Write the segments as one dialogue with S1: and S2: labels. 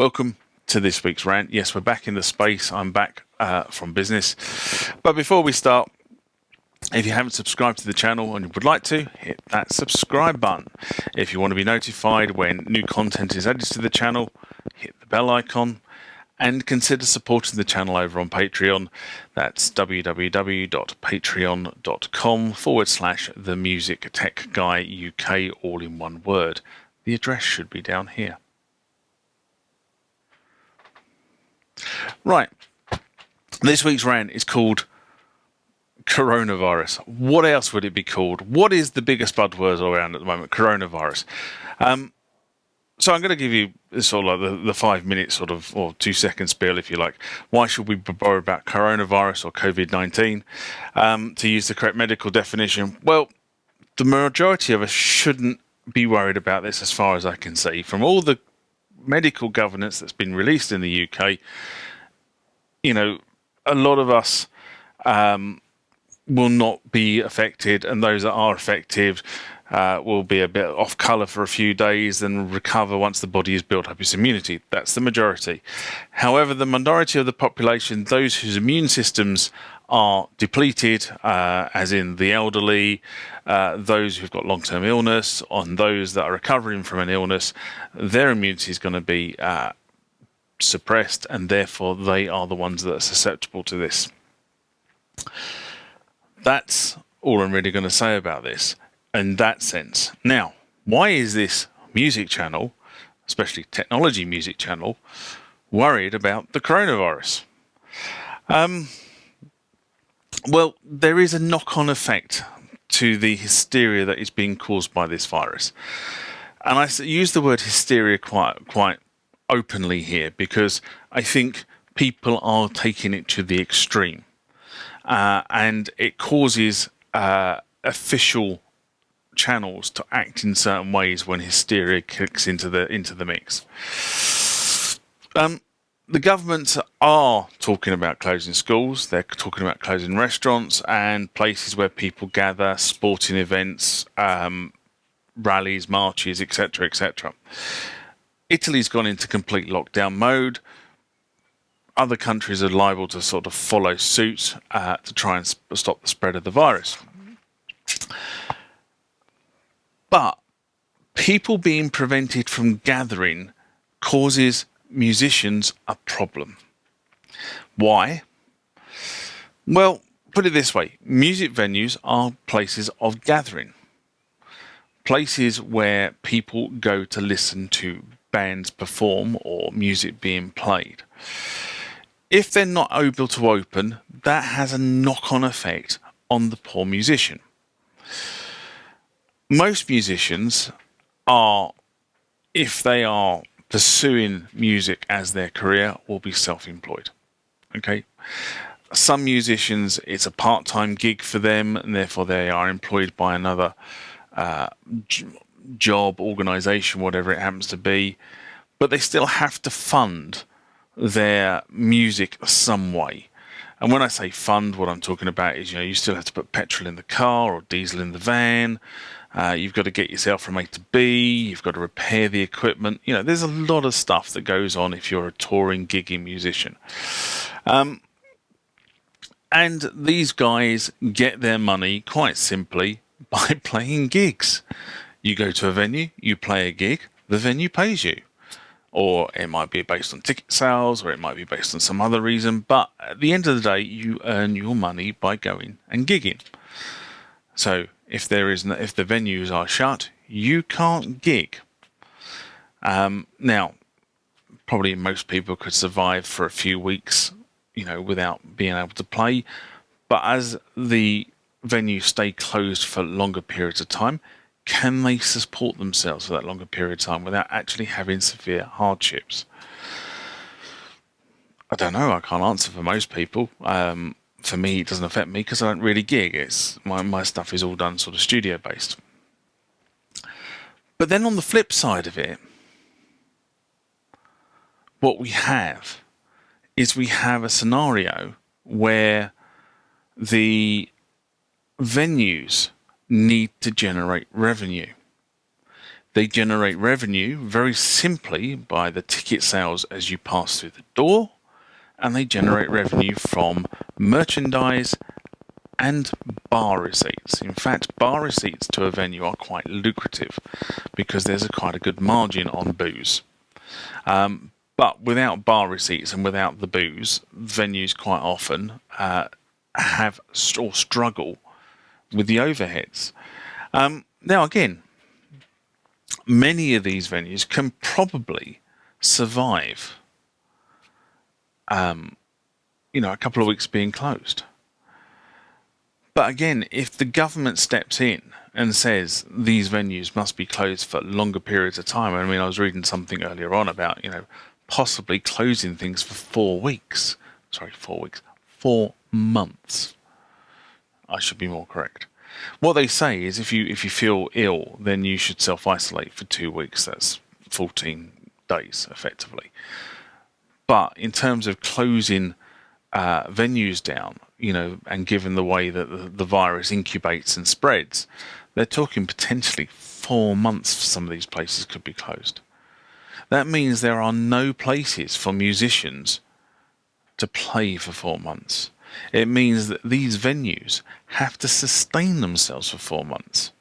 S1: Welcome to this week's rant. Yes, we're back in the space. I'm back from business. But before we start, if you haven't subscribed to the channel and would like to, hit that subscribe button. If you want to be notified when new content is added to the channel, hit the bell icon and consider supporting the channel over on Patreon. That's www.patreon.com/The Music Tech Guy UK, all in one word. The address should be down here. Right. This week's rant is called CoronaVirus. What else would it be called? What is the biggest buzzword around at the moment? CoronaVirus. So I'm going to give you sort of like the 5 minute sort of, or 2 second spiel, if you like. Why should we worry about coronavirus or COVID-19? To use the correct medical definition, well, the majority of us shouldn't be worried about this as far as I can see. From all the medical governance that's been released in the UK, you know, a lot of us will not be affected, and those that are affected will be a bit off colour for a few days and recover once the body has built up its immunity. That's the majority. However, the minority of the population, those whose immune systems are depleted, as in the elderly, those who've got long-term illness, and those that are recovering from an illness, their immunity is going to be suppressed, and therefore they are the ones that are susceptible to this. That's all I'm really going to say about this in that sense. Now, why is this music channel, especially technology music channel, worried about the coronavirus? Well, there is a knock-on effect to the hysteria that is being caused by this virus. And I use the word hysteria quite openly here because I think people are taking it to the extreme. And it causes official channels to act in certain ways when hysteria kicks into the mix. The governments are talking about closing schools. They're talking about closing restaurants and places where people gather, sporting events, rallies, marches, etc., etc. Italy's gone into complete lockdown mode. Other countries are liable to sort of follow suit to try and stop the spread of the virus. But people being prevented from gathering causes musicians a problem. Why? Well, put it this way. Music venues are places of gathering. Places where people go to listen to bands perform or music being played. If they're not able to open, that has a knock-on effect on the poor musician. Most musicians are, if they are pursuing music as their career, will be self-employed. Okay? Some musicians, it's a part-time gig for them, and therefore they are employed by another job, organisation, whatever it happens to be, but they still have to fund their music some way. And when I say fund, what I'm talking about is, you still have to put petrol in the car or diesel in the van. You've got to get yourself from A to B. You've got to repair the equipment. There's a lot of stuff that goes on if you're a touring, gigging musician. And these guys get their money quite simply by playing gigs. You go to a venue, you play a gig, the venue pays you. Or it might be based on ticket sales, or it might be based on some other reason. But at the end of the day, you earn your money by going and gigging. So if the venues are shut, you can't gig. Now, probably most people could survive for a few weeks, without being able to play. But as the venues stay closed for longer periods of time, can they support themselves for that longer period of time without actually having severe hardships? I don't know. I can't answer for most people. For me, it doesn't affect me because I don't really gig. It's my stuff is all done sort of studio based. But then on the flip side of it, what we have is we have a scenario where the venues need to generate revenue. They generate revenue very simply by the ticket sales as you pass through the door, and they generate revenue from merchandise and bar receipts. In fact, bar receipts to a venue are quite lucrative because there's quite a good margin on booze. But without bar receipts and without the booze, venues quite often have or struggle with the overheads. Now, again, many of these venues can probably survive, a couple of weeks being closed. But again, if the government steps in and says these venues must be closed for longer periods of time, I mean, I was reading something earlier on about, possibly closing things for 4 weeks. Sorry, 4 weeks. 4 months. I should be more correct. What they say is if you feel ill, then you should self-isolate for 2 weeks. That's 14 days, effectively. But in terms of closing venues down, and given the way that the virus incubates and spreads, they're talking potentially 4 months for some of these places could be closed. That means there are no places for musicians to play for 4 months. It means that these venues have to sustain themselves for 4 months.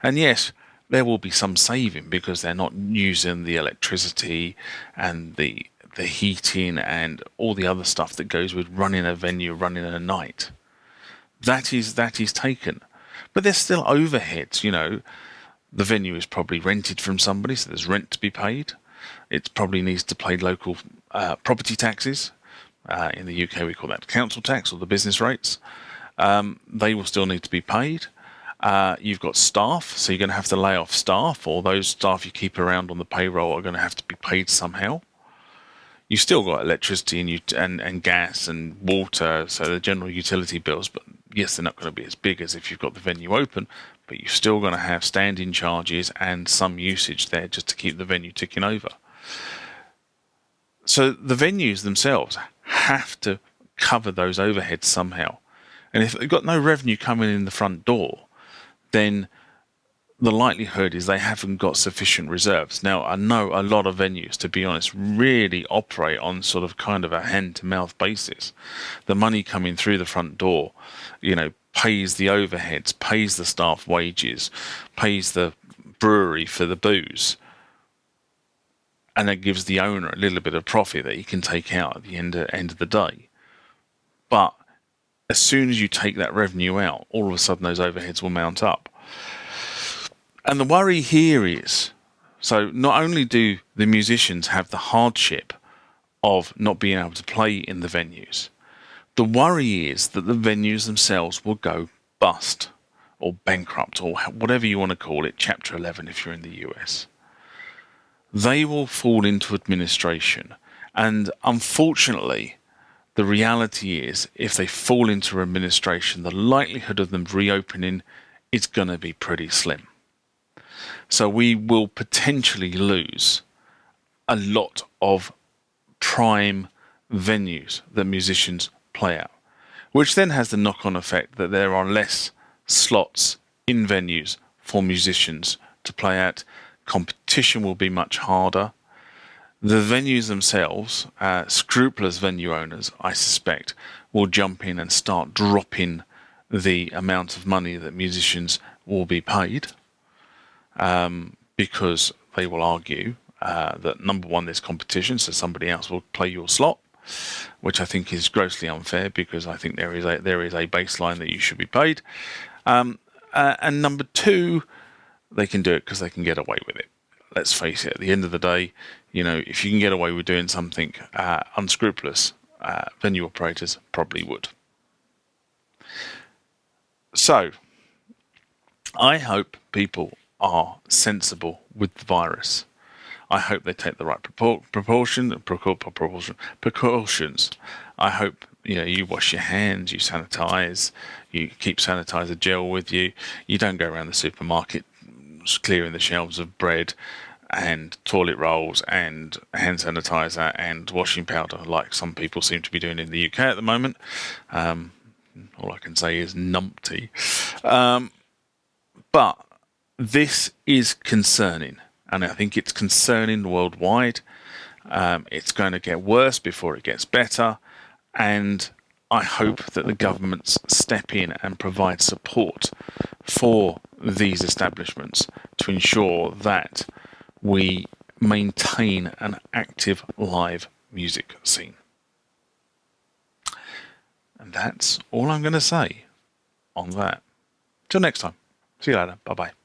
S1: And yes, there will be some saving because they're not using the electricity and the heating and all the other stuff that goes with running a venue, running a night. That is taken. But there's still overheads, The venue is probably rented from somebody, so there's rent to be paid. It probably needs to pay local property taxes. In the UK, we call that council tax or the business rates. They will still need to be paid. You've got staff, so you're going to have to lay off staff, or those staff you keep around on the payroll are going to have to be paid somehow. You've still got electricity and gas and water, so the general utility bills, but yes, they're not going to be as big as if you've got the venue open, but you're still going to have standing charges and some usage there just to keep the venue ticking over. So the venues themselves have to cover those overheads somehow. And if they've got no revenue coming in the front door, then the likelihood is they haven't got sufficient reserves. Now, I know a lot of venues, to be honest, really operate on sort of kind of a hand-to-mouth basis. The money coming through the front door, pays the overheads, pays the staff wages, pays the brewery for the booze, and it gives the owner a little bit of profit that he can take out at the end of the day. But as soon as you take that revenue out, all of a sudden those overheads will mount up. And the worry here is, so not only do the musicians have the hardship of not being able to play in the venues, the worry is that the venues themselves will go bust or bankrupt or whatever you want to call it, Chapter 11 if you're in the US. They will fall into administration. And unfortunately, the reality is if they fall into administration, the likelihood of them reopening is going to be pretty slim. So we will potentially lose a lot of prime venues that musicians play at, which then has the knock-on effect that there are less slots in venues for musicians to play at. Competition will be much harder. The venues themselves, scrupulous venue owners, I suspect, will jump in and start dropping the amount of money that musicians will be paid. Because they will argue that, number one, there's competition, so somebody else will play your slot, which I think is grossly unfair because I think there is a baseline that you should be paid. And number two, they can do it because they can get away with it. Let's face it, at the end of the day, if you can get away with doing something unscrupulous, venue operators probably would. So, I hope people are sensible with the virus. I hope they take the right precautions. I hope you wash your hands, you sanitize, you keep sanitizer gel with you. You don't go around the supermarket clearing the shelves of bread and toilet rolls and hand sanitizer and washing powder like some people seem to be doing in the UK at the moment. All I can say is numpty. But this is concerning. and I think it's concerning worldwide. It's going to get worse before it gets better, and I hope that the governments step in and provide support for these establishments to ensure that we maintain an active live music scene. And that's all I'm going to say on that. Till next time. See you later. Bye-bye.